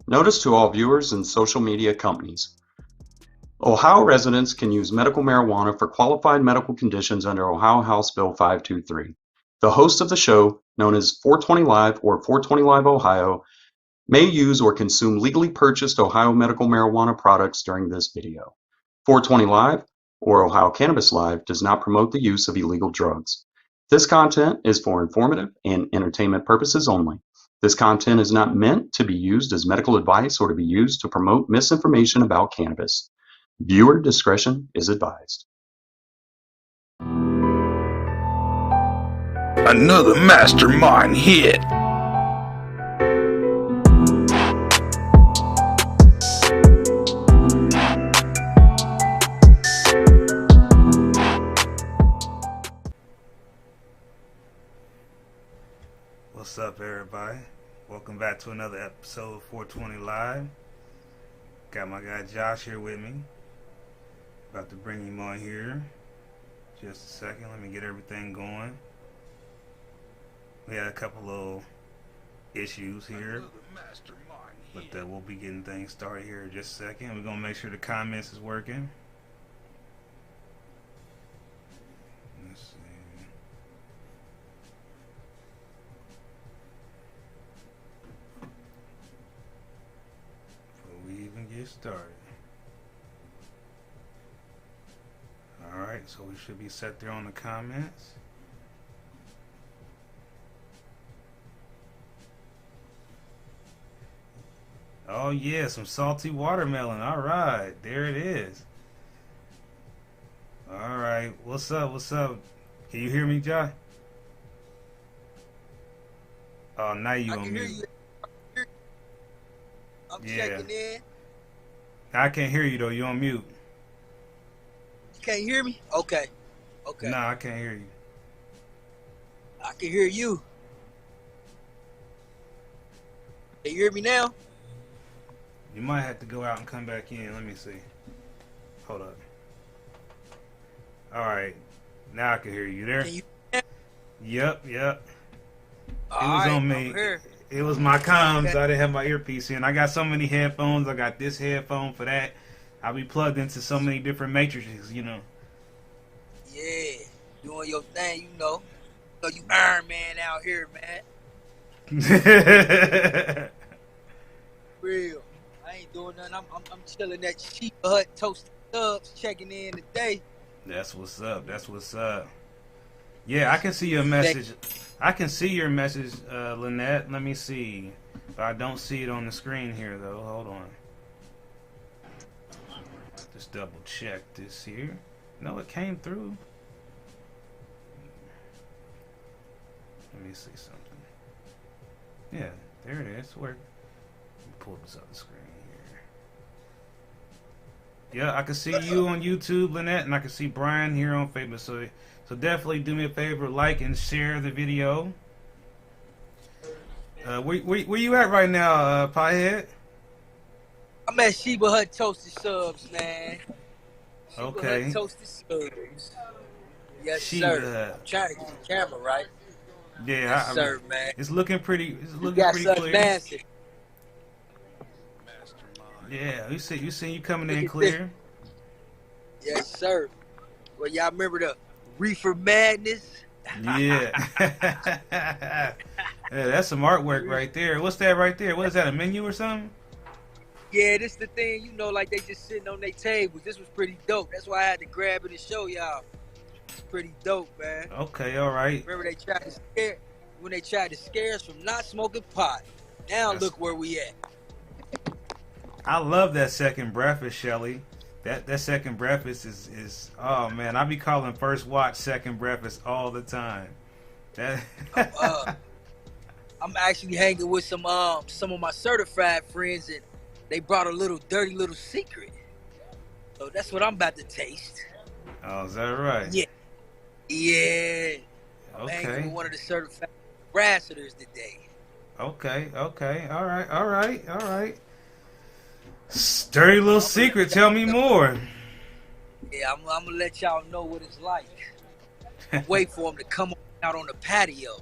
Notice to all viewers and social media companies. Ohio residents can use medical marijuana for qualified medical conditions under Ohio House Bill 523. The host of the show, known as 420 Live or 420 Live Ohio, may use or consume legally purchased Ohio medical marijuana products during this video. 420 Live or Ohio Cannabis Live does not promote the use of illegal drugs. This content is for informative and entertainment purposes only. This content is not meant to be used as medical advice or to be used to promote misinformation about cannabis. Viewer discretion is advised. Another mastermind hit. What's up, everybody? Welcome back to another episode of 420 Live. Got my guy Josh here with me. About to bring him on here. Just a second. Let me get everything going. We had a couple little issues here, but we'll be getting things started here in just a second. We're gonna make sure the comments is working. Let's see. Before we even get started. Alright, so we should be set there on the comments. Oh yeah, some salty watermelon. Alright, there it is. Alright, what's up, what's up? Can you hear me, Josh? Oh, now you on mute. I'm checking in. I can't hear you though, you on mute. You can't hear me? Okay. Okay. Nah, I can't hear you. I can hear you. Can you hear me now? You might have to go out and come back in. Let me see. Hold up. Alright. Now I can hear you. There? Can you? Yep. It All was right, on me. It was my comms. Okay. I didn't have my earpiece in. I got so many headphones. I got this headphone for that. I'll be plugged into so many different matrices, you know. Yeah. Doing your thing, you know. So you Iron Man out here, man. Real. I ain't doing nothing. I'm chilling at Sheep Hut Toasted Subs, checking in today. That's what's up. That's what's up. Yeah, I can see your message. I can see your message, Lynette. Let me see. But I don't see it on the screen here, though. Hold on. Just double check this here. No, it came through. Let me see something. Yeah, there it is. Where? Let me pull this up the screen here. Yeah, I can see you on YouTube, Lynette, and I can see Brian here on Facebook. So definitely do me a favor, like and share the video. Where you at right now, Piehead? I'm at Sheba Hut Toasted Subs, man. Sheba Okay. Hut Toasted Subs. Yes, Sheba sir. Hut. I'm trying to get the camera right. Yeah, Yes, sir, man. It's looking pretty. It's You looking got pretty something clear. fancy. Yeah, you see you coming in Look at clear. Yes, sir. Well, y'all remember the Reefer Madness? Yeah. Yeah, that's some artwork right there. What's that right there? What is that? A menu or something? Yeah, this the thing, you know, like they just sitting on their tables. This was pretty dope. That's why I had to grab it and show y'all. It's pretty dope, man. Okay, all right. Remember they tried to scare us from not smoking pot. Now look where we at. I love that second breakfast, Shelly. That second breakfast is oh man, I be calling First Watch second breakfast all the time. That I'm actually hanging with some of my certified friends, and they brought a little dirty little secret. So that's what I'm about to taste. Oh, is that right? Yeah. Yeah. I'm hanging Okay. with one of the certified ambassadors today. Okay. All right. Dirty little secret. Tell me more. Yeah, I'm gonna let y'all know what it's like. Wait for him to come out on the patio.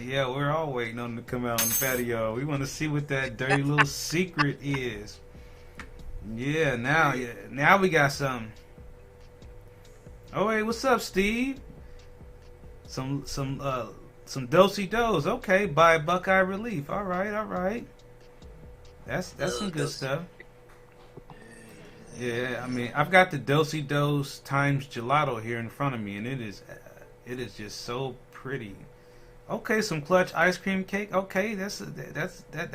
Yeah, we're all waiting on them to come out on the patio. We want to see what that dirty little secret is. Yeah, now we got some. Oh, hey, what's up, Steve? Some do-si-dos. Okay, by Buckeye Relief. All right. That's some good stuff. Yeah, I mean, I've got the do-si-dos times gelato here in front of me, and it is just so pretty. Okay, some clutch ice cream cake. Okay, that's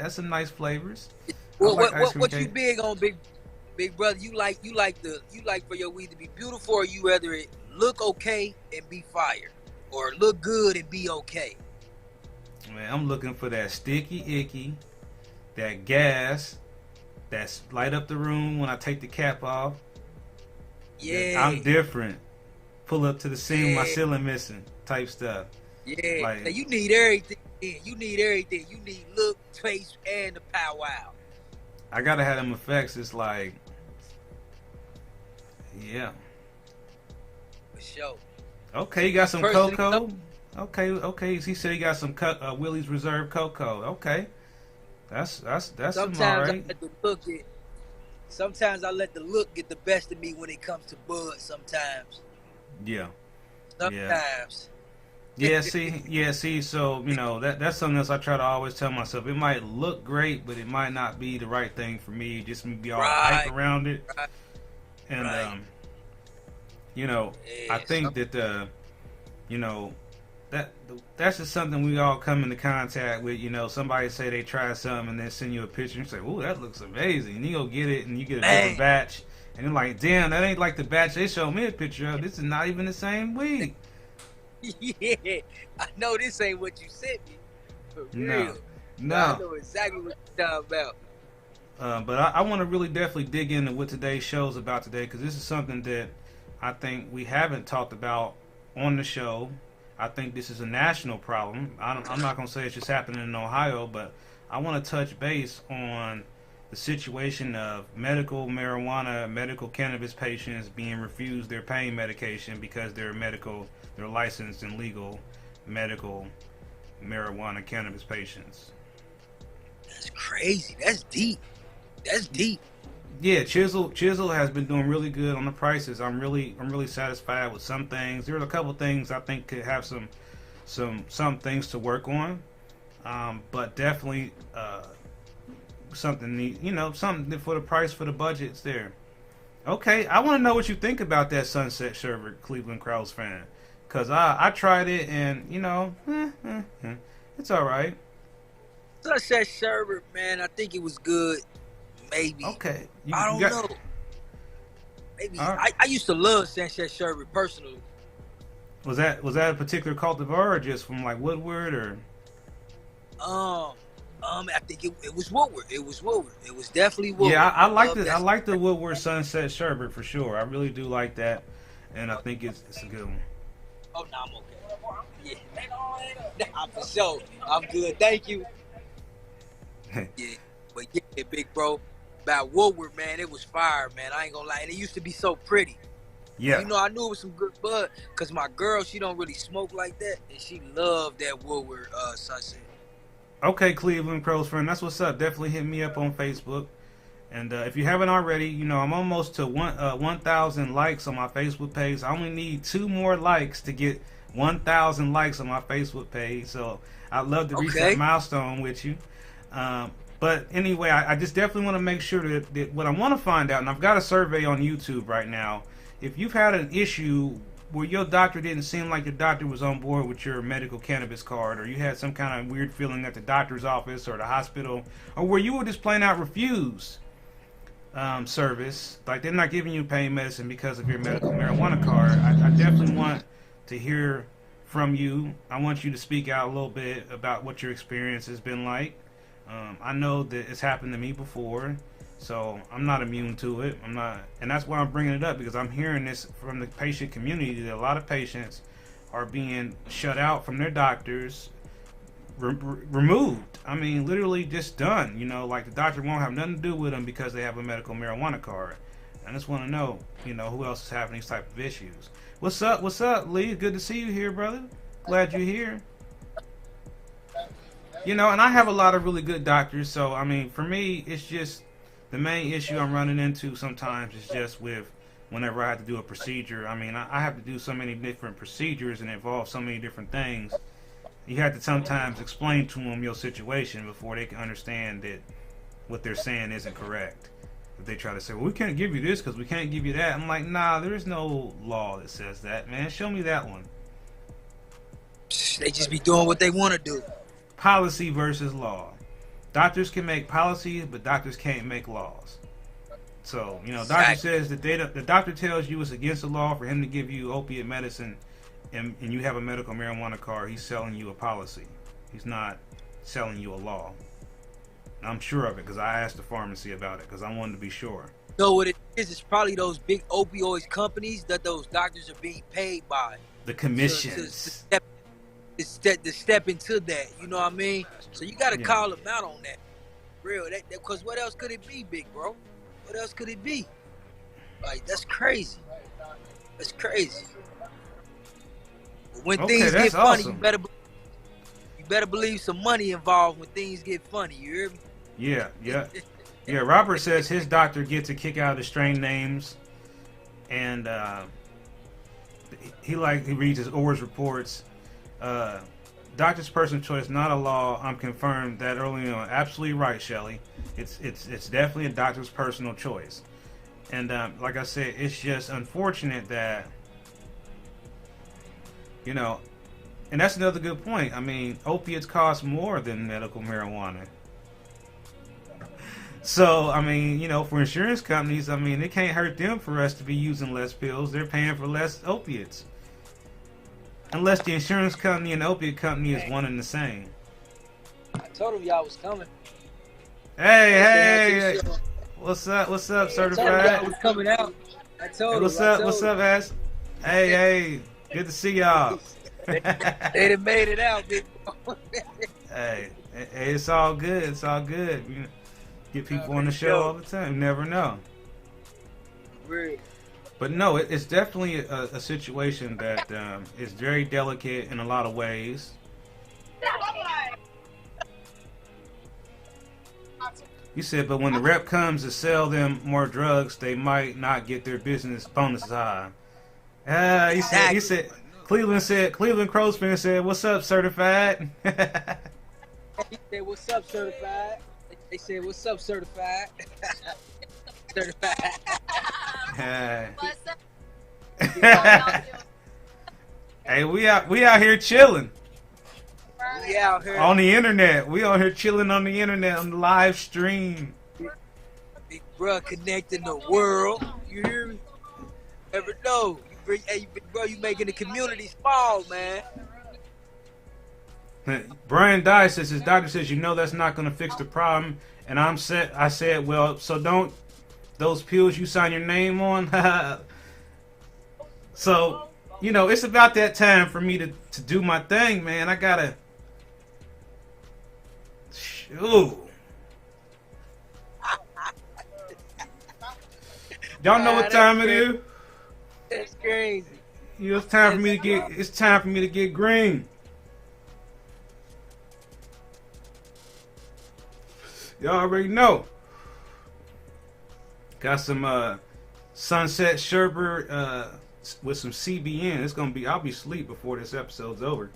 some nice flavors. What you big on, big brother? You like for your weed to be beautiful, or you rather it look okay and be fire, or look good and be okay? Man, I'm looking for that sticky icky, that gas, that's light up the room when I take the cap off. Yeah, I'm different. Pull up to the scene with my ceiling missing type stuff. Yeah, like, now you need everything. You need everything. You need look, taste, and the powwow. I gotta have them effects. It's like, yeah. For sure. Okay, you got some cocoa. Okay. He said he got some Willie's Reserve cocoa. Okay, that's some alright. Sometimes I let the look get the best of me when it comes to bud. Sometimes. Yeah. Sometimes. Yeah, see, so, you know, that's something else I try to always tell myself. It might look great, but it might not be the right thing for me. Just be all hype around it. Right. And, you know, I think that, you know, that's just something we all come into contact with. You know, somebody say they try something and then send you a picture and say, "Ooh, that looks amazing." And you go get it and you get a different batch. And you're like, damn, that ain't like the batch they showed me a picture of. This is not even the same weed. Yeah, I know this ain't what you sent me. For real. No. I know exactly what you're talking about. But I want to really definitely dig into what today's show is about today, because this is something that I think we haven't talked about on the show. I think this is a national problem. I'm not going to say it's just happening in Ohio, but I want to touch base on the situation of medical marijuana, medical cannabis patients being refused their pain medication because they're licensed and legal medical marijuana cannabis patients. That's crazy. That's deep. Yeah, Chisel has been doing really good on the prices. I'm really satisfied with some things. There's a couple things I think could have some things to work on, but definitely something neat. You know, something for the price, for the budget's there. Okay, I want to know what you think about that Sunset Sherbet Cleveland Crowds fan. Because I tried it, and, you know, it's all right. Sunset Sherbet, man, I think it was good. Maybe. Okay. I don't know. Maybe. Right. I used to love Sunset Sherbet personally. Was that a particular cultivar, or just from, like, Woodward, or? I think it was Woodward. It was definitely Woodward. Yeah, I like the Woodward Sunset Sherbet for sure. I really do like that, and I think it's a good one. Oh, no, I'm okay. Yeah. For sure. I'm good. Thank you. Yeah. But yeah, big bro, about Woodward, man, it was fire, man. I ain't gonna lie. And it used to be so pretty. Yeah. You know, I knew it was some good bud, because my girl, she don't really smoke like that, and she loved that Woodward Sunset. Okay, Cleveland Crows friend, that's what's up. Definitely hit me up on Facebook. And if you haven't already, you know, I'm almost to 1,000 likes on my Facebook page. I only need 2 more likes to get 1,000 likes on my Facebook page. So I'd love to reach that milestone with you. But anyway, I just definitely want to make sure that what I want to find out, and I've got a survey on YouTube right now. If you've had an issue where your doctor didn't seem like your doctor was on board with your medical cannabis card, or you had some kind of weird feeling at the doctor's office or the hospital, or where you were just plain out refused service, like they're not giving you pain medicine because of your medical marijuana card, I definitely want to hear from you. I want you to speak out a little bit about what your experience has been like. I know that it's happened to me before, so I'm not immune to it. And that's why I'm bringing it up, because I'm hearing this from the patient community that a lot of patients are being shut out from their doctors, removed. I mean, literally just done. You know, like the doctor won't have nothing to do with them because they have a medical marijuana card. I just want to know, you know, who else is having these type of issues. What's up, Lee? Good to see you here, brother. Glad you're here. You know, and I have a lot of really good doctors, so I mean, for me, it's just the main issue I'm running into sometimes is just with whenever I have to do a procedure. I mean, I have to do so many different procedures and involve so many different things. You have to sometimes explain to them your situation before they can understand that what they're saying isn't correct. If they try to say, well, we can't give you this because we can't give you that. I'm like, nah, there's no law that says that, man. Show me that one. They just be doing what they want to do. Policy versus law. Doctors can make policies, but doctors can't make laws. So, you know, doctor says that the doctor tells you it's against the law for him to give you opiate medicine, and you have a medical marijuana card. He's selling you a policy. He's not selling you a law. And I'm sure of it because I asked the pharmacy about it because I wanted to be sure. So what it is, it's probably those big opioid companies that those doctors are being paid by. The commissions. To step into that, you know what I mean? So you got to call them out on that. Real, because what else could it be, big bro? What else could it be? Like, that's crazy. That's crazy. But when things get funny, awesome. you better believe some money involved when things get funny. You hear me? Yeah. Robert says his doctor gets a kick out of the strain names, and he reads his ORS reports. Doctor's personal choice, not a law. I'm confirmed that early on. Absolutely right, Shelly. It's definitely a doctor's personal choice. And like I said, it's just unfortunate that, you know, and that's another good point. I mean, opiates cost more than medical marijuana. So, I mean, you know, for insurance companies, I mean, it can't hurt them for us to be using less pills. They're paying for less opiates. Unless the insurance company and the opiate company is one and the same. I told him y'all was coming. Hey. What's up, certified? I told him y'all was coming out. I told him. What's up, ass? Hey. Good to see y'all. They done made it out, big boy. Hey, it's all good. It's all good. You get people on the show all the time. You never know. Real. But no, it's definitely a situation that is very delicate in a lot of ways. You said, but when the rep comes to sell them more drugs, they might not get their business bonuses high. He said, Cleveland Crowsfin said, "What's up, certified?" He said, "What's up, certified?" They said, "What's up, certified?" Certified. Hey, we out here chilling. We out here on the internet. We out here chilling on the internet on the live stream. Big bro connecting the world. You hear me? Never know. Big bro, you making the community small, man. Brian Dye says his doctor says, you know, that's not going to fix the problem. And I said, well, so don't those pills you sign your name on. So, you know, it's about that time for me to do my thing, man. I gotta. Ooh. Y'all know what time it is? That's crazy. You know, it's time for me to get green. Y'all already know. Got some sunset sherbet with some CBN. It's gonna be. I'll be asleep before this episode's over.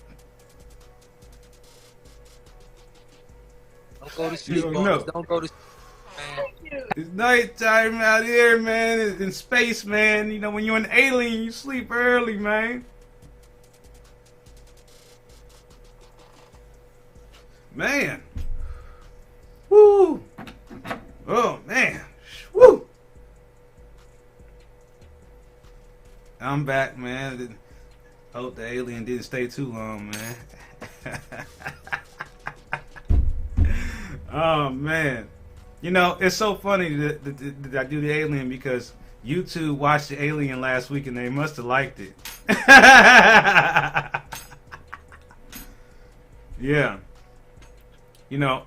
Don't go to sleep, boys. Don't go to sleep, man. It's nighttime out here, man. It's in space, man. You know, when you're an alien, you sleep early, man. Man. Woo. Oh, man. Woo. I'm back, man. Hope the alien didn't stay too long, man. Oh, man. You know, it's so funny that I do the alien because YouTube watched the alien last week and they must have liked it. Yeah. You know,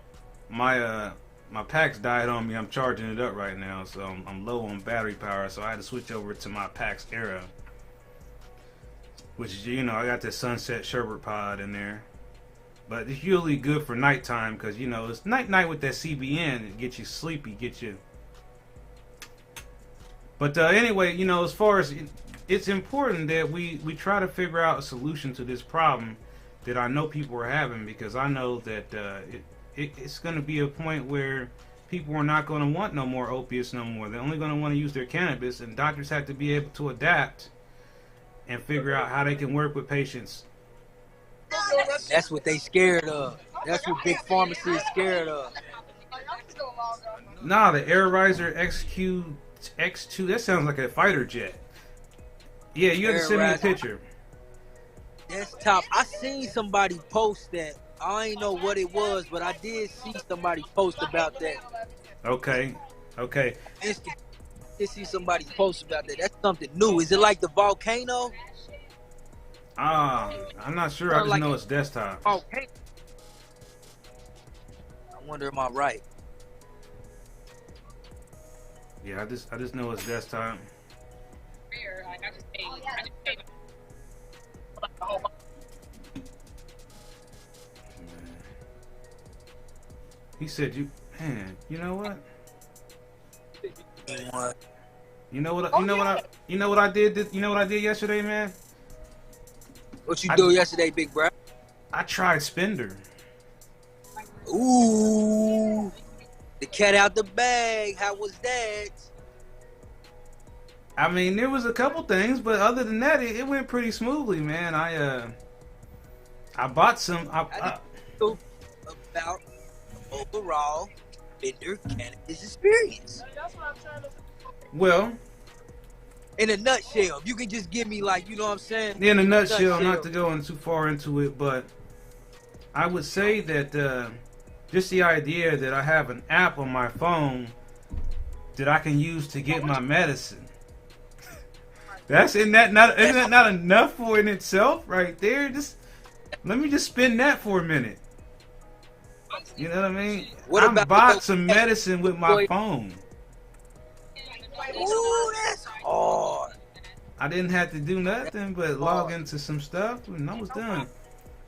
my PAX died on me. I'm charging it up right now, so I'm low on battery power, so I had to switch over to my PAX Era. Which is, you know, I got this Sunset Sherbet Pod in there. But it's usually good for nighttime because, you know, it's night with that CBN. It gets you sleepy, get you. But anyway, you know, as far as it's important that we try to figure out a solution to this problem that I know people are having, because I know that it's going to be a point where people are not going to want no more opiates no more. They're only going to want to use their cannabis, and doctors have to be able to adapt and figure out how they can work with patients. That's what they scared of. That's what big pharmacy is scared of. Nah, the Air Riser X2, that sounds like a fighter jet. Yeah, you have to send me a picture. That's top. I seen somebody post that. I ain't know what it was, but I did see somebody post about that. Okay. I did see somebody post about that. That's something new. Is it like the volcano? I'm not sure. I just know it's desktop. Okay. I wonder, am I right? Yeah, I just know it's desktop. He said, "You know what? You know what I did? You know what I did yesterday, man? What you do yesterday, big bro? I tried Spender. Ooh, the cat out the bag. How was that? I mean, there was a couple things, but other than that, it went pretty smoothly, man. I bought some. About overall Spender cannabis experience. Well, in a nutshell, if you can just give me, like, you know what I'm saying? In a nutshell, not to go in too far into it, but I would say that just the idea that I have an app on my phone that I can use to get my medicine. Isn't that not enough for in itself right there? Just let me just spin that for a minute. You know what I mean? I bought some medicine with my phone. Ooh, that's hard. I didn't have to do nothing but log into some stuff and I was done.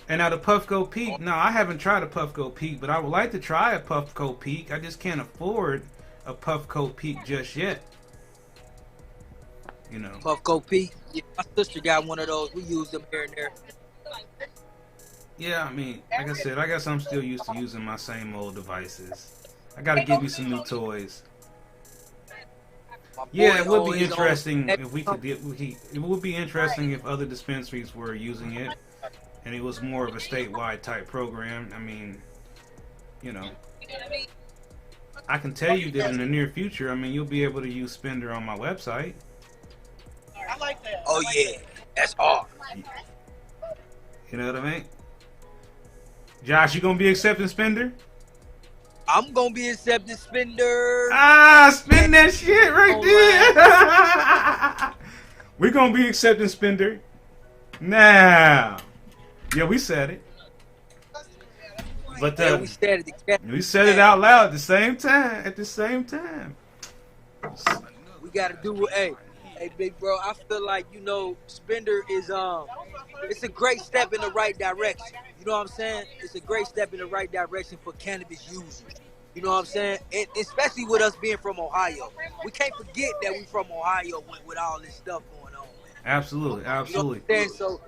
And now the Puffco Peak. Now, I haven't tried a Puffco Peak, but I would like to try a Puffco Peak. I just can't afford a Puffco Peak just yet. You know. Puffco Peak. Yeah, my sister got one of those. We use them here and there. Yeah, I mean, like I said, I guess I'm still used to using my same old devices. I gotta get me some new toys. Yeah, it would be interesting if we could. It would be interesting if other dispensaries were using it, and it was more of a statewide type program. I mean, you know, I can tell you that in the near future, I mean, you'll be able to use Spender on my website. I like that. Oh yeah, that's hard. You know what I mean? Josh, you gonna be accepting Spender? I'm gonna be accepting Spender. Spend that shit right there. We're gonna be accepting Spender. Now. Yeah, we said it. But we said it. We said it out loud at the same time. We gotta do it. Hey, big bro. I feel like, you know, Spender is it's a great step in the right direction. You know what I'm saying? It's a great step in the right direction for cannabis users. You know what I'm saying? And especially with us being from Ohio. We can't forget that we from Ohio with all this stuff going on, man. Absolutely. You know what I'm saying? So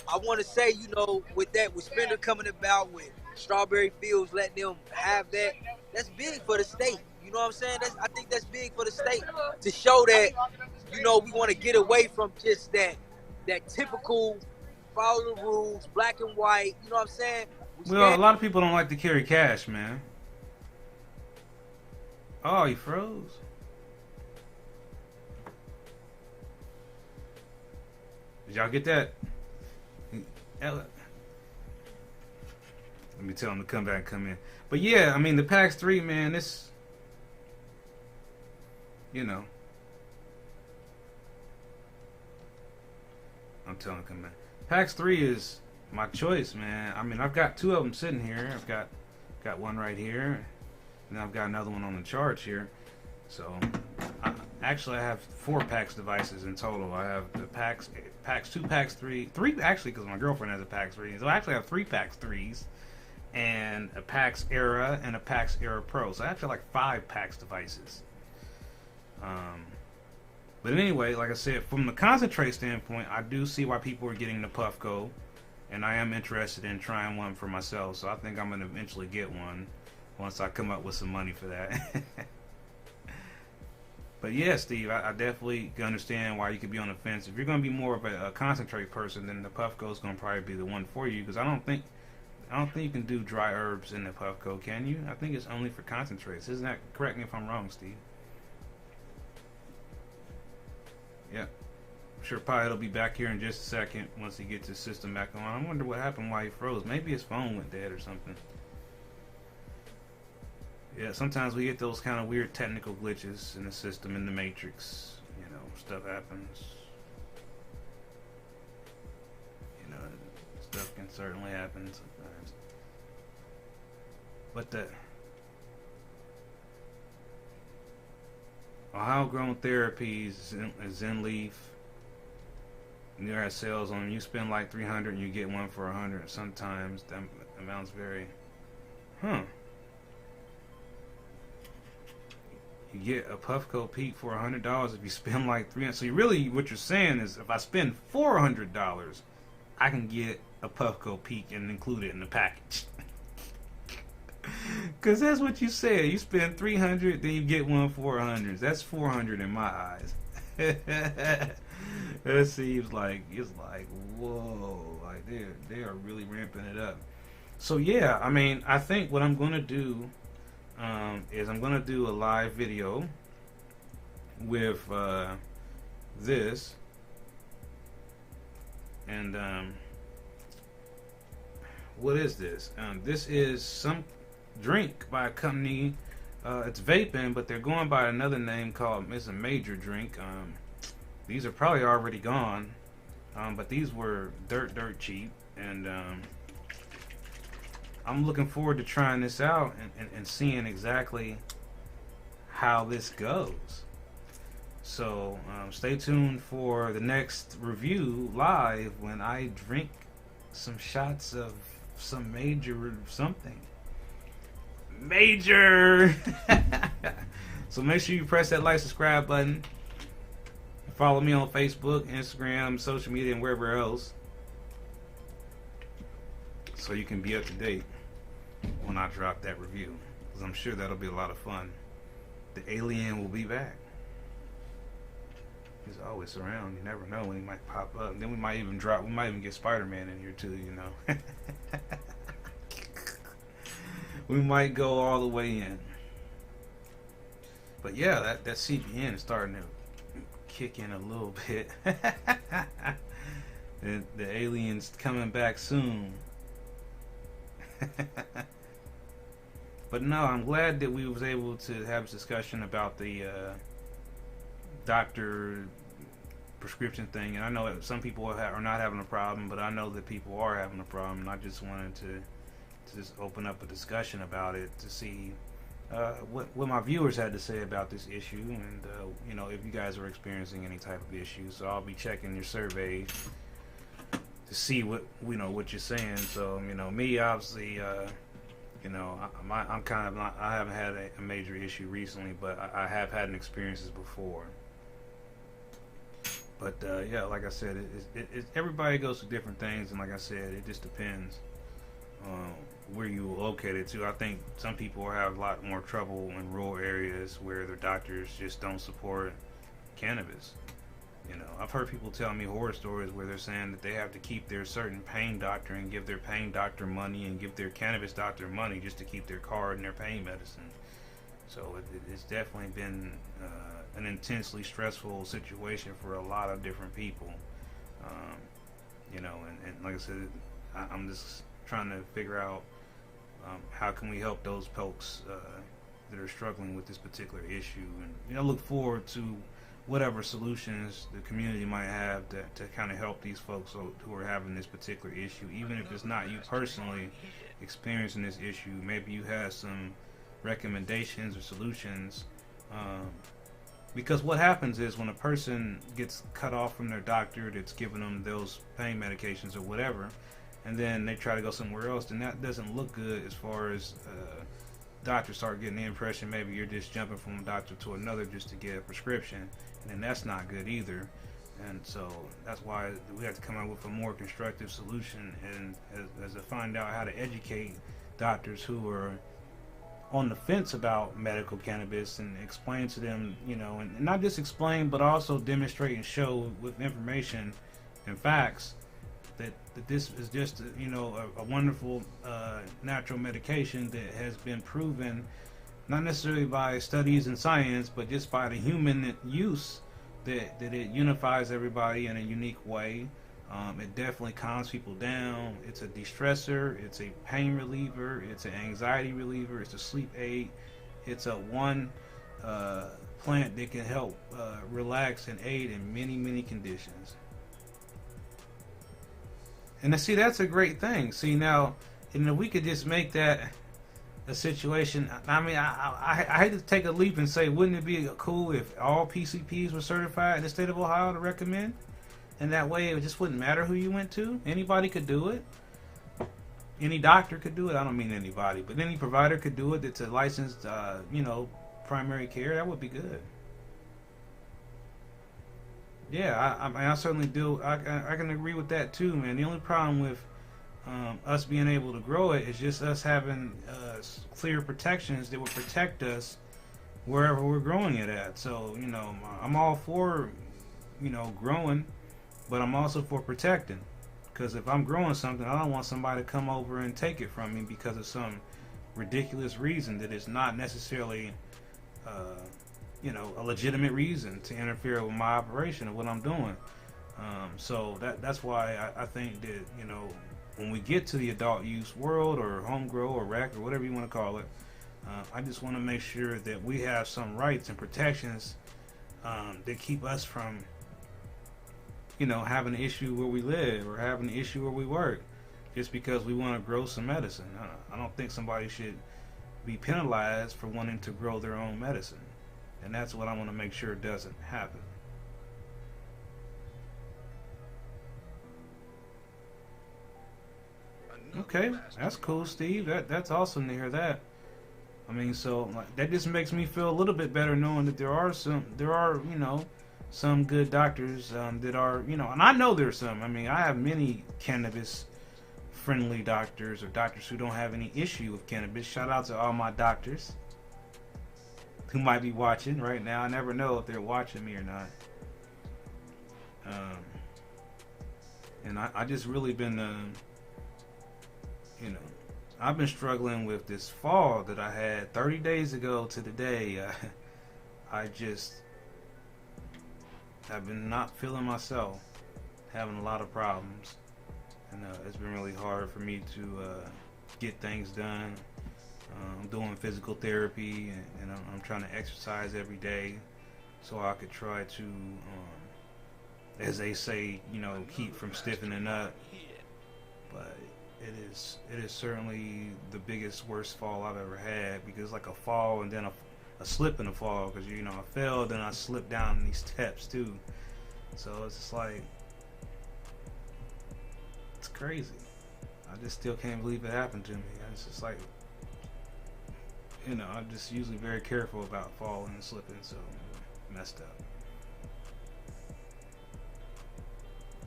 I want to say, you know, with Spender coming about, with Strawberry Fields letting them have that, that's big for the state. You know what I'm saying? I think that's big for the state to show that, you know, we want to get away from just that typical follow the rules, black and white. You know what I'm saying? Well, a lot of people don't like to carry cash, man. Oh, he froze. Did y'all get that? Let me tell him to come back and come in. But yeah, I mean, the PAX 3, man, this, you know. I'm telling him to come back. PAX 3 is my choice, man. I mean, I've got two of them sitting here. I've got one right here. And I've got another one on the charge here. So, actually, I have 4 PAX devices in total. I have the PAX 2, PAX 3 actually, because my girlfriend has a PAX 3. So, I actually have 3 PAX 3s. and a PAX Era, and a PAX Era Pro. So I have like 5 PAX devices. But anyway, like I said, from the concentrate standpoint, I do see why people are getting the Puffco, and I am interested in trying one for myself. So I think I'm going to eventually get one once I come up with some money for that. But yeah, Steve, I definitely understand why you could be on the fence. If you're going to be more of a concentrate person, then the Puffco is going to probably be the one for you, because I don't think you can do dry herbs in the Puffco, can you? I think it's only for concentrates. Isn't that, correct me if I'm wrong, Steve? Yeah. I'm sure probably it'll be back here in just a second once he gets his system back on. I wonder what happened while he froze. Maybe his phone went dead or something. Yeah, sometimes we get those kind of weird technical glitches in the system, in the matrix. You know, stuff happens. You know, stuff can certainly happen sometimes. But the Ohio Grown Therapies, Zen Leaf, there has sales on them. You spend like $300 and you get one for $100. Sometimes that amount's very, You get a Puffco Peak for $100 if you spend like $300. So you really, what you're saying is, if I spend $400, I can get a Puffco Peak and include it in the package. Cause that's what you said. You spend $300, then you get one for $100. That's $400 in my eyes. That seems like, it's like, whoa, like they are really ramping it up. So yeah, I mean, I think what I'm gonna do is I'm gonna do a live video with this, and what is this? This is some drink by a company. It's vaping, but they're going by another name called, it's a major drink. These are probably already gone, but these were dirt cheap, and I'm looking forward to trying this out and seeing exactly how this goes. So stay tuned for the next review live when I drink some shots of some major something. Major! So make sure you press that like, subscribe button. Follow me on Facebook, Instagram, social media, and wherever else, so you can be up to date when I drop that review, because I'm sure that'll be a lot of fun. The alien will be back. He's always around. You never know when he might pop up. And then we might even get Spider-Man in here too, you know. We might go all the way in. But yeah, that CPN is starting to kick in a little bit. The alien's coming back soon. But no, I'm glad that we was able to have a discussion about the doctor prescription thing. And I know that some people are not having a problem, but I know that people are having a problem. And I just wanted to just open up a discussion about it to see what my viewers had to say about this issue, and you know, if you guys are experiencing any type of issue. So I'll be checking your surveys to see what you're saying. So you know, me obviously, you know, I'm kind of not. I haven't had a major issue recently, but I have had experiences before. But yeah, like I said, everybody goes through different things, and like I said, it just depends where you located to. I think some people have a lot more trouble in rural areas where their doctors just don't support cannabis. You know, I've heard people tell me horror stories where they're saying that they have to keep their certain pain doctor and give their pain doctor money and give their cannabis doctor money just to keep their card and their pain medicine. So it's definitely been an intensely stressful situation for a lot of different people. You know, and like I said, I'm just trying to figure out how can we help those folks that are struggling with this particular issue, and you know, look forward to whatever solutions the community might have to kind of help these folks who are having this particular issue. Even if it's not you personally experiencing this issue, maybe you have some recommendations or solutions, because what happens is when a person gets cut off from their doctor that's giving them those pain medications or whatever, and then they try to go somewhere else, then that doesn't look good as far as doctors start getting the impression maybe you're just jumping from a doctor to another just to get a prescription, and then that's not good either. And so that's why we have to come up with a more constructive solution, and as to find out how to educate doctors who are on the fence about medical cannabis, and explain to them, and not just explain, but also demonstrate and show with information and facts that this is just a wonderful natural medication that has been proven, not necessarily by studies and science, but just by the human use, that it unifies everybody in a unique way. It definitely calms people down. It's a de-stressor, it's a pain reliever, it's an anxiety reliever, it's a sleep aid. It's a one plant that can help relax and aid in many conditions. And see, that's a great thing. See, now, if we could just make that a situation. I mean, I hate to take a leap and say, wouldn't it be cool if all PCPs were certified in the state of Ohio to recommend? And that way it just wouldn't matter who you went to. Anybody could do it. Any doctor could do it. I don't mean anybody, but any provider could do it that's a licensed, primary care. That would be good. Yeah, I certainly do. I can agree with that too, man. The only problem with us being able to grow it is just us having clear protections that would protect us wherever we're growing it at. So, I'm all for, growing, but I'm also for protecting. Because if I'm growing something, I don't want somebody to come over and take it from me because of some ridiculous reason that is not necessarily a legitimate reason to interfere with my operation of what I'm doing. So that's why I think that, when we get to the adult use world, or home grow, or rec, or whatever you want to call it, I just want to make sure that we have some rights and protections that keep us from, having an issue where we live or having an issue where we work just because we want to grow some medicine. I don't think somebody should be penalized for wanting to grow their own medicine. And that's what I want to make sure doesn't happen. Okay, that's cool, Steve. That's awesome to hear that. I mean, so that just makes me feel a little bit better knowing that there are some good doctors that are, and I know there's some. I mean, I have many cannabis friendly doctors, or doctors who don't have any issue with cannabis. Shout out to all my doctors who might be watching right now. I never know if they're watching me or not. And I just really been, I've been struggling with this fall that I had 30 days ago to the day. I've been not feeling myself, having a lot of problems, and it's been really hard for me to get things done. I'm doing physical therapy, and I'm trying to exercise every day so I could try to, as they say, keep from stiffening up. But it is certainly the biggest, worst fall I've ever had, because like a fall and then a slip in the fall, because I fell, then I slipped down these steps too. So it's just like, it's crazy. I just still can't believe it happened to me. It's just like, I'm just usually very careful about falling and slipping, so messed up.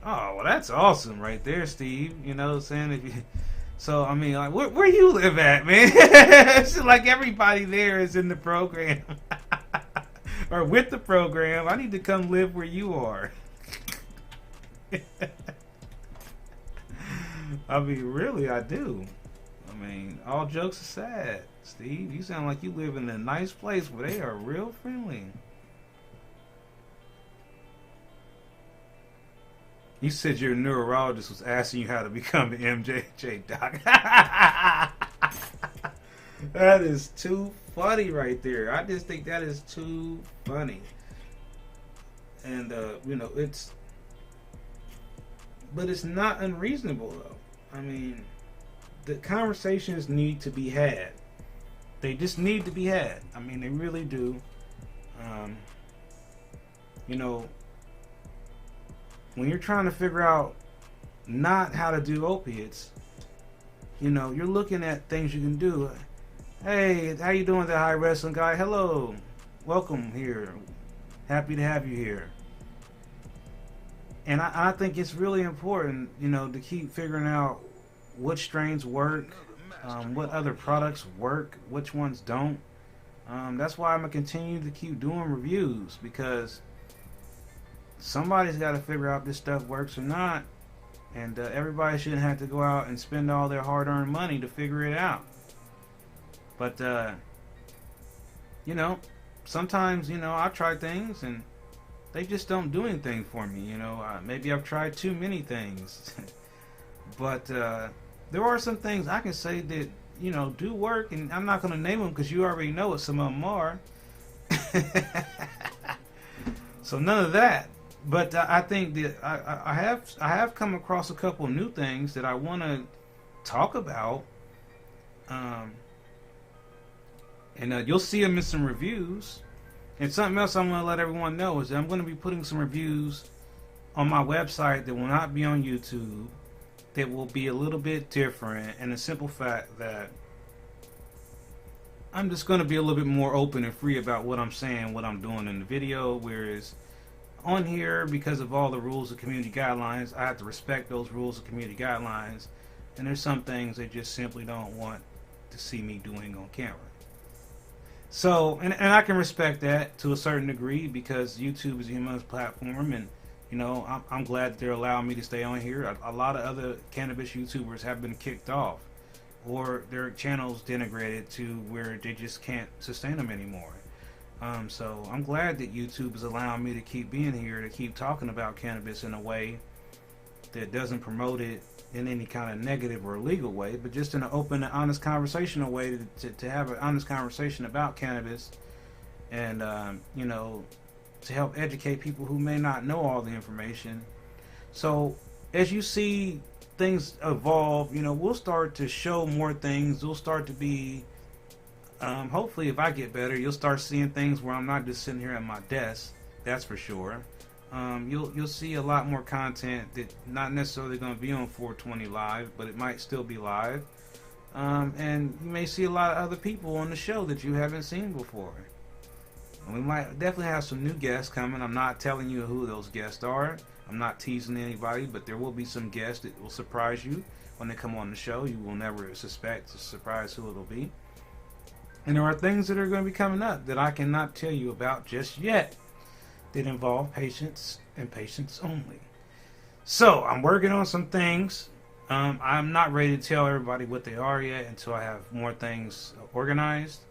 Oh, well, that's awesome right there, Steve. You know what I'm saying? So, I mean, like, where you live at, man? It's like everybody there is in the program. Or with the program. I need to come live where you are. I mean, really, I do. I mean, all jokes aside, Steve, you sound like you live in a nice place where they are real friendly. You said your neurologist was asking you how to become an MJJ doc. That is too funny right there. I just think that is too funny. And, but it's not unreasonable, though. I mean, the conversations need to be had. They just need to be had. I mean, they really do. When you're trying to figure out not how to do opiates. You know, you're looking at things you can do. Hey, how you doing, that high wrestling guy? Hello, welcome here. Happy to have you here. And I think it's really important, you know, to keep figuring out which strains work, what other products work, which ones don't. That's why I'm going to continue to keep doing reviews, because somebody's got to figure out if this stuff works or not. And everybody shouldn't have to go out and spend all their hard-earned money to figure it out. But, you know, sometimes, you know, I try things and they just don't do anything for me. You know, maybe I've tried too many things. But there are some things I can say that, you know, do work, and I'm not going to name them because you already know what some of them are. So none of that. But I think that I have come across a couple of new things that I want to talk about. And you'll see them in some reviews. And something else I'm going to let everyone know is that I'm going to be putting some reviews on my website that will not be on YouTube, that will be a little bit different, and the simple fact that I'm just going to be a little bit more open and free about what I'm saying, what I'm doing in the video, whereas on here, because of all the rules of community guidelines, I have to respect those rules of community guidelines, and there's some things they just simply don't want to see me doing on camera. So, and I can respect that to a certain degree, because YouTube is a humongous platform, and you know, I'm glad that they're allowing me to stay on here. A lot of other cannabis YouTubers have been kicked off, or their channels denigrated to where they just can't sustain them anymore. So I'm glad that YouTube is allowing me to keep being here, to keep talking about cannabis in a way that doesn't promote it in any kind of negative or illegal way, but just in an open and honest conversational way to have an honest conversation about cannabis, and you know, to help educate people who may not know all the information. So as you see things evolve, you know, we'll start to show more things. We'll start to be hopefully, if I get better, you'll start seeing things where I'm not just sitting here at my desk. That's for sure. You'll see a lot more content that not necessarily going to be on 420 live, but it might still be live. And you may see a lot of other people on the show that you haven't seen before. And we might definitely have some new guests coming. I'm not telling you who those guests are. I'm not teasing anybody, but there will be some guests that will surprise you when they come on the show. You will never suspect, surprise who it'll be. And there are things that are going to be coming up that I cannot tell you about just yet, that involve patients and patients only. So I'm working on some things. I'm not ready to tell everybody what they are yet until I have more things organized.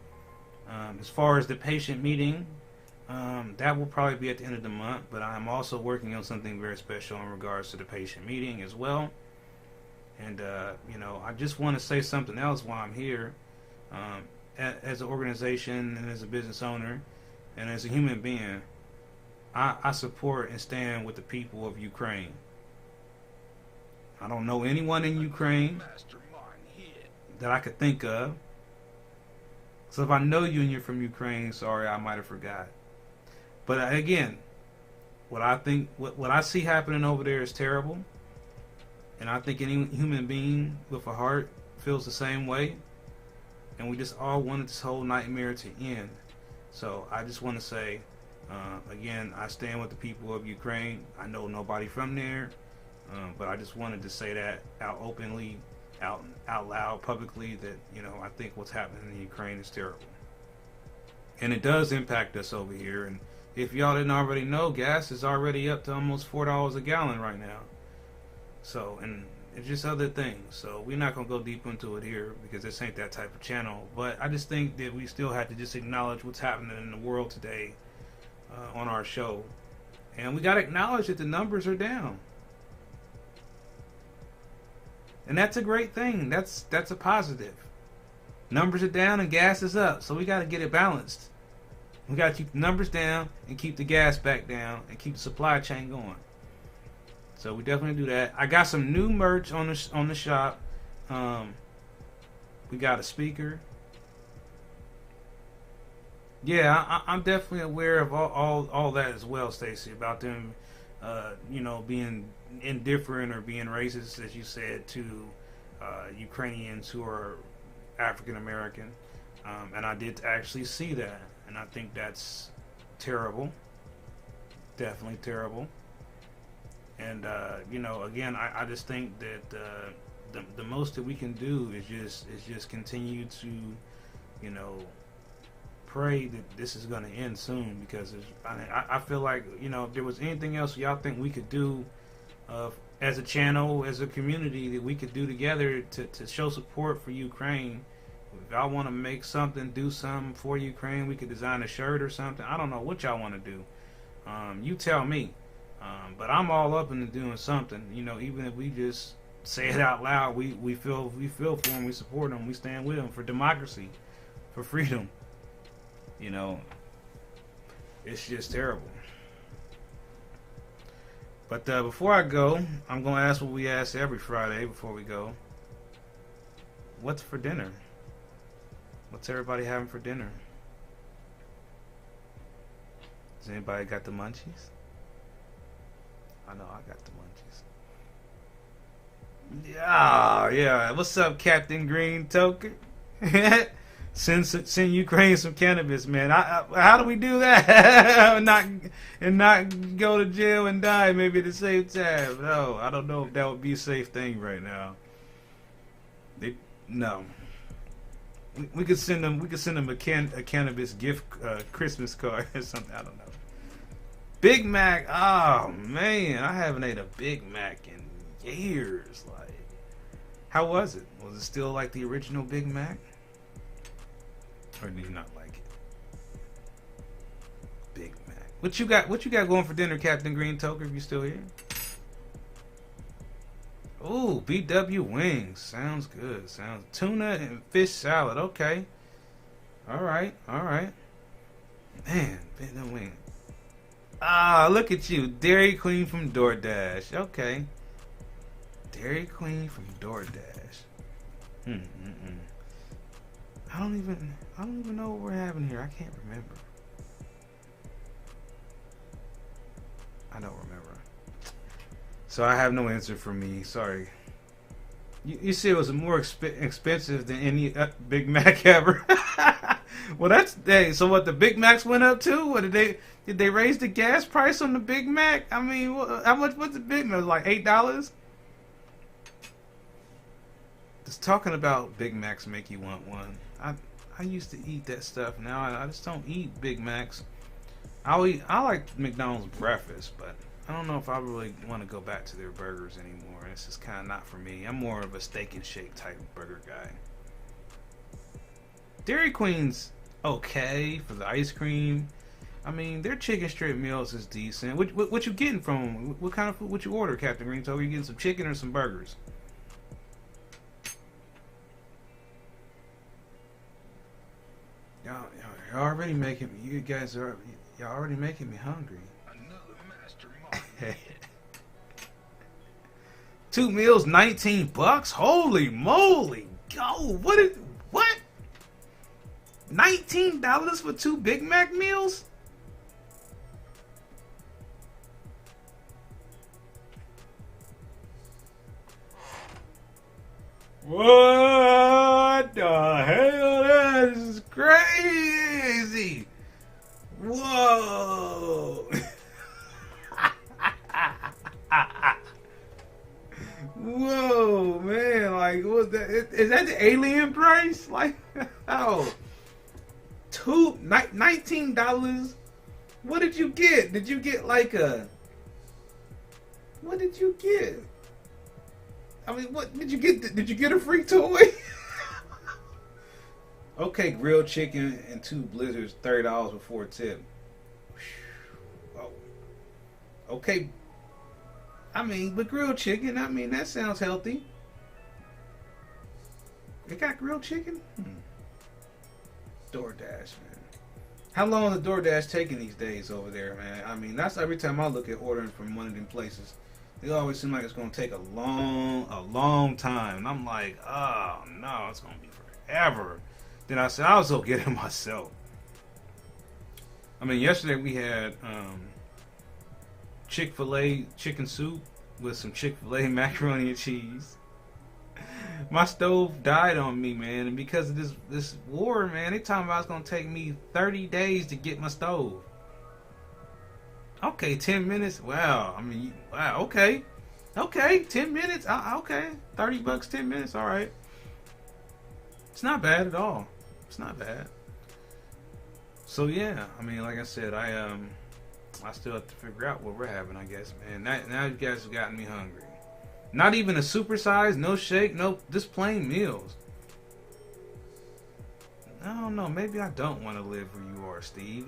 As far as the patient meeting, that will probably be at the end of the month, but I'm also working on something very special in regards to the patient meeting as well. And you know, I just want to say something else while I'm here. As an organization and as a business owner and as a human being, I support and stand with the people of Ukraine. I don't know anyone in Ukraine that I could think of. So if I know you and you're from Ukraine, sorry, I might have forgot. But again, what I see happening over there is terrible. And I think any human being with a heart feels the same way. And we just all wanted this whole nightmare to end. So I just want to say, again, I stand with the people of Ukraine. I know nobody from there, but I just wanted to say that out openly, out loud, publicly, that, you know, I think what's happening in Ukraine is terrible. And it does impact us over here. And if y'all didn't already know, gas is already up to almost $4 a gallon right now. So, and it's just other things. So we're not going to go deep into it here because this ain't that type of channel. But I just think that we still have to just acknowledge what's happening in the world today on our show. And we got to acknowledge that the numbers are down. And that's a great thing. That's a positive. Numbers are down and gas is up. So we got to get it balanced. We got to keep the numbers down and keep the gas back down and keep the supply chain going. So we definitely do that. I got some new merch on the shop. We got a speaker. Yeah, I'm definitely aware of all that as well, Stacy, about them being indifferent or being racist, as you said, to Ukrainians who are African American. And I did actually see that, and I think that's terrible, definitely terrible. And again, I just think that the most that we can do is just continue to, pray that this is going to end soon, because I feel like, if there was anything else y'all think we could do as a channel, as a community, that we could do together to show support for Ukraine. If y'all want to make something, do something for Ukraine, we could design a shirt or something. I don't know what y'all want to do. You tell me. But I'm all up into doing something. Even if we just say it out loud, we feel for them, we support them, we stand with them for democracy, for freedom. It's just terrible. But before I go, I'm going to ask what we ask every Friday before we go. What's for dinner? What's everybody having for dinner? Has anybody got the munchies? I know I got the munchies. Yeah. What's up, Captain Green Token? Send Ukraine some cannabis, man. How do we do that? and not go to jail and die maybe at the same time? No, I don't know if that would be a safe thing right now. No. We could send them. We could send them a cannabis gift Christmas card or something. I don't know. Big Mac. Oh man, I haven't ate a Big Mac in years. Like, how was it? Was it still like the original Big Mac, or do you not like it? Big Mac. What you got? What you got going for dinner, Captain Green Toker? If you still here? Ooh, BW wings. Sounds good. Sounds tuna and fish salad. Okay. All right. Man, BW wings. Look at you. Dairy Queen from DoorDash. Okay. Dairy Queen from DoorDash. I don't even know what we're having here. I can't remember. I don't remember. So I have no answer for me. Sorry. You said it was more expensive than any Big Mac ever. Well, that's so. What, the Big Macs went up too? What did they raise the gas price on the Big Mac? I mean, how much was the Big Mac? Like $8? Just talking about Big Macs make you want one. I used to eat that stuff. Now I just don't eat Big Macs. I like McDonald's breakfast, but I don't know if I really want to go back to their burgers anymore. It's just kind of not for me. I'm more of a steak and shake type burger guy. Dairy Queen's okay for the ice cream. I mean, their chicken strip meals is decent. What you getting from them? What kind of food? What you order, Captain Green? So you getting some chicken or some burgers? Y'all already making me. Y'all already making me hungry. 2 meals, $19. Holy moly! Go! What? $19 for 2 Big Mac meals? What the hell? That is crazy! Whoa! Whoa, man! Like, what's that? Is that the alien price? Like, oh, $19. What did you get? Did you get like a? What did you get? I mean, what did you get? Did you get a free toy? Okay, grilled chicken and 2 blizzards, $30 before tip. Whoa. Okay. I mean, but grilled chicken, I mean, that sounds healthy. They got grilled chicken? DoorDash, man. How long is DoorDash taking these days over there, man? I mean, that's every time I look at ordering from one of them places. It always seems like it's going to take a long time. And I'm like, oh, no, it's going to be forever. Then I said, I'll go get it myself. I mean, yesterday we had Chick-fil-A chicken soup with some Chick-fil-A macaroni and cheese. My stove died on me, man, and because of this war, man, they talking about it's gonna take me 30 days to get my stove. Okay, 10 minutes. Wow, I mean, wow. Okay, 10 minutes. Okay, $30, 10 minutes. All right, it's not bad at all. It's not bad. So yeah, I mean, like I said, I still have to figure out what we're having, I guess, man. Now you guys have gotten me hungry. Not even a supersize, no shake, no, just plain meals. I don't know. Maybe I don't want to live where you are, Steve.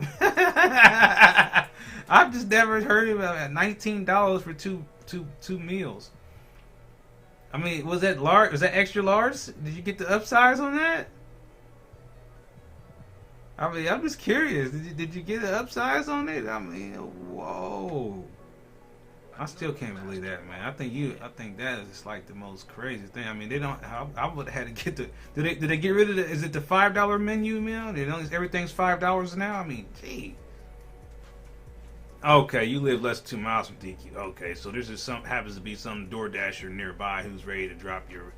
I've just never heard about $19 for two meals. I mean, was that large? Was that extra large? Did you get the upsize on that? I mean, I'm just curious. Did you get an upsize on it? I mean, whoa. I still can't believe that, man. I think that is like the most crazy thing. I mean, they don't. I would have had to get the. Did they get rid of the? Is it the $5 menu meal? Everything's $5 now. I mean, gee. Okay, you live less than 2 miles from DQ. Okay, so there's just happens to be some DoorDasher nearby who's ready to drop your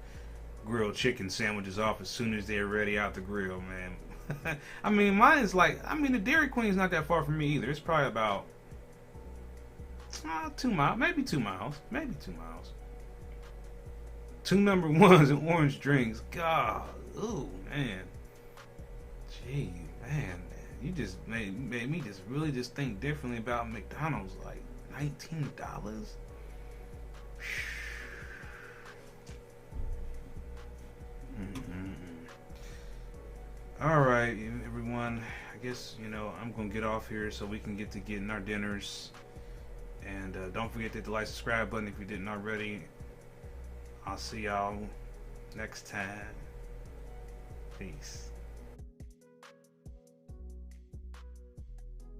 grilled chicken sandwiches off as soon as they're ready out the grill, man. I mean, mine is like. I mean, the Dairy Queen's not that far from me either. It's probably about. 2 miles, maybe 2 miles, 2 number ones and orange drinks. God, ooh, man, gee, man, you just made me just really just think differently about McDonald's. Like $19. All right, everyone. I guess I'm gonna get off here so we can get to getting our dinners. And don't forget to hit the like, subscribe button if you didn't already. I'll see y'all next time. Peace.